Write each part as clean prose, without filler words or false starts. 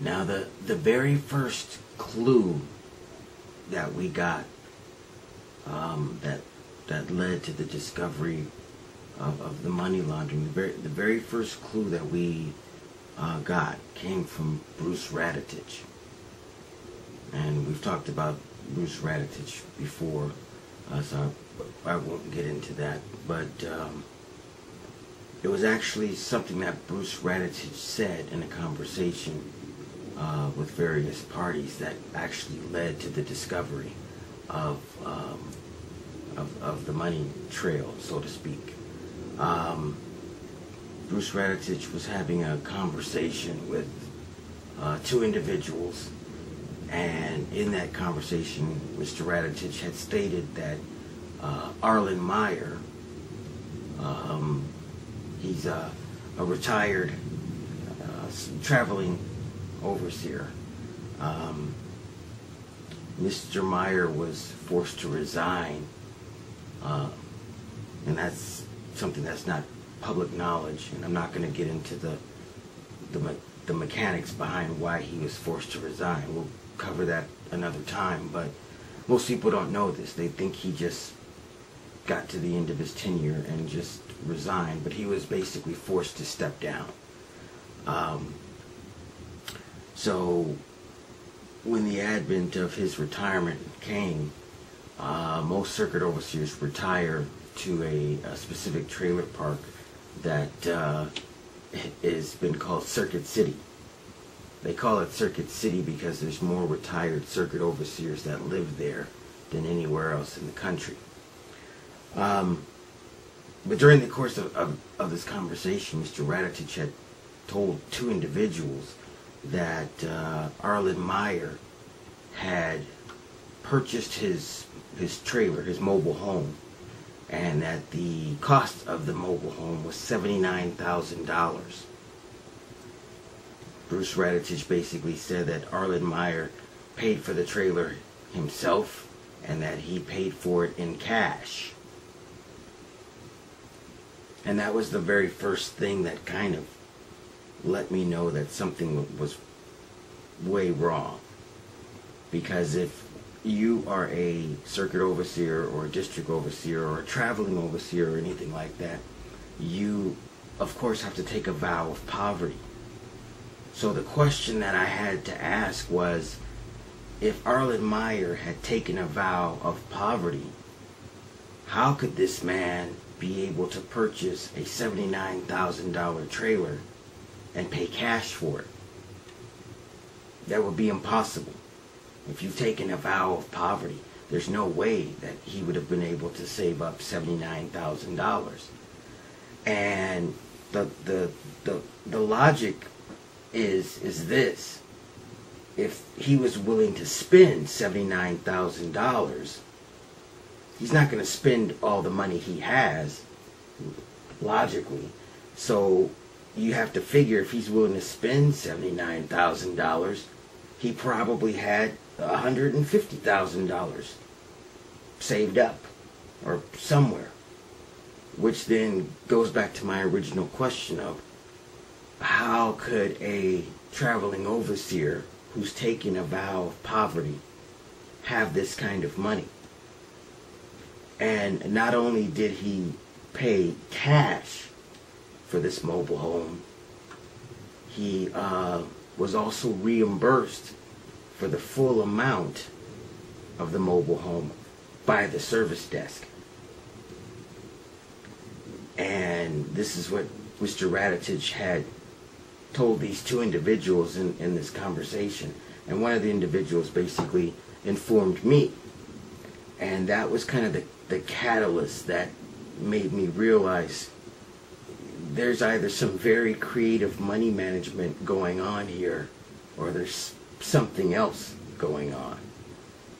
Now, the very first clue that we got that led to the discovery of the money laundering, the very first clue that we got came from Bruce Raditich. And we've talked about Bruce Raditich before, so I won't get into that. But it was actually something that Bruce Raditich said in a conversation with various parties that actually led to the discovery of the money trail, so to speak. Bruce Raditich was having a conversation with two individuals, and in that conversation, Mr. Raditich had stated that Arlen Meyer, he's a retired traveling overseer. Mr. Meyer was forced to resign, and that's something that's not public knowledge, and I'm not going to get into the mechanics behind why he was forced to resign. We'll cover that another time, but most people don't know this. They think he just got to the end of his tenure and just resigned, but he was basically forced to step down. So when the advent of his retirement came, most circuit overseers retire to a specific trailer park that has been called Circuit City. They call it Circuit City because there's more retired circuit overseers that live there than anywhere else in the country. But during the course of this conversation, Mr. Raditich had told two individuals that Arlen Meyer had purchased his trailer, his mobile home, and that the cost of the mobile home was $79,000. Bruce Raditich basically said that Arlen Meyer paid for the trailer himself and that he paid for it in cash. And that was the very first thing that kind of let me know that something was way wrong. Because if you are a circuit overseer or a district overseer or a traveling overseer or anything like that, you of course have to take a vow of poverty. So the question that I had to ask was, if Arlen Meyer had taken a vow of poverty, how could this man be able to purchase a $79,000 trailer and pay cash for it? That would be impossible. If you've taken a vow of poverty, there's no way that he would have been able to save up $79,000. And the logic is this: if he was willing to spend $79,000, he's not going to spend all the money he has, logically. So you have to figure if he's willing to spend $79,000, he probably had $150,000 saved up or somewhere. Which then goes back to my original question of, how could a traveling overseer who's taking a vow of poverty have this kind of money? And not only did he pay cash for this mobile home, he was also reimbursed for the full amount of the mobile home by the service desk. And this is what Mr. Raditich had told these two individuals in this conversation. And one of the individuals basically informed me. And that was kind of the catalyst that made me realize there's either some very creative money management going on here, or there's something else going on.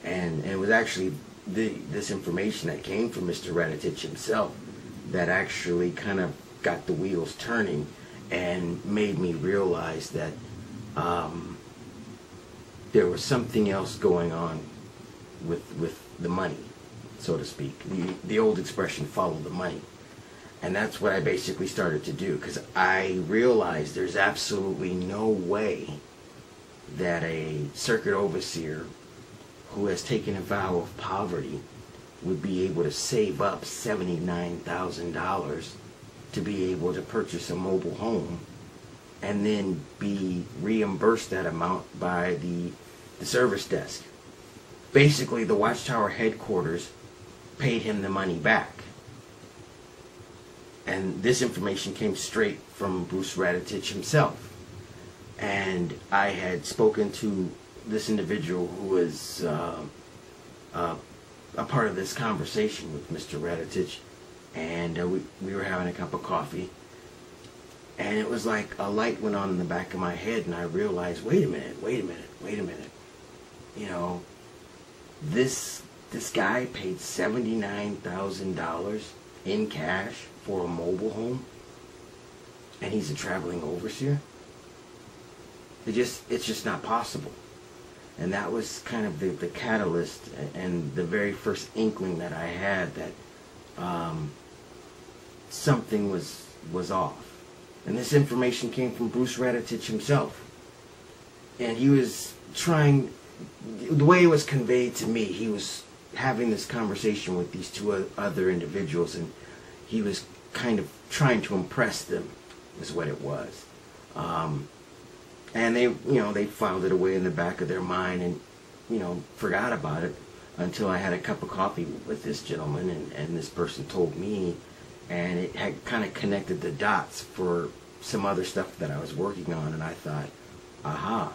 And it was actually this information that came from Mr. Raditich himself that actually kind of got the wheels turning and made me realize that there was something else going on with the money, so to speak. The old expression, follow the money. And that's what I basically started to do, because I realized there's absolutely no way that a circuit overseer who has taken a vow of poverty would be able to save up $79,000 to be able to purchase a mobile home and then be reimbursed that amount by the service desk. Basically, the Watchtower headquarters paid him the money back. And this information came straight from Bruce Raditich himself. And I had spoken to this individual who was a part of this conversation with Mr. Raditich, and we were having a cup of coffee, and it was like a light went on in the back of my head, and I realized, wait a minute. You know, this guy paid $79,000 in cash for a mobile home, and he's a traveling overseer. It's just not possible. And that was kind of the catalyst and the very first inkling that I had that something was off. And this information came from Bruce Raditich himself. And he was trying, the way it was conveyed to me, he was having this conversation with these two other individuals, and he was kind of trying to impress them, is what it was. And they filed it away in the back of their mind and, forgot about it until I had a cup of coffee with this gentleman, and this person told me, and it had kind of connected the dots for some other stuff that I was working on, and I thought, aha,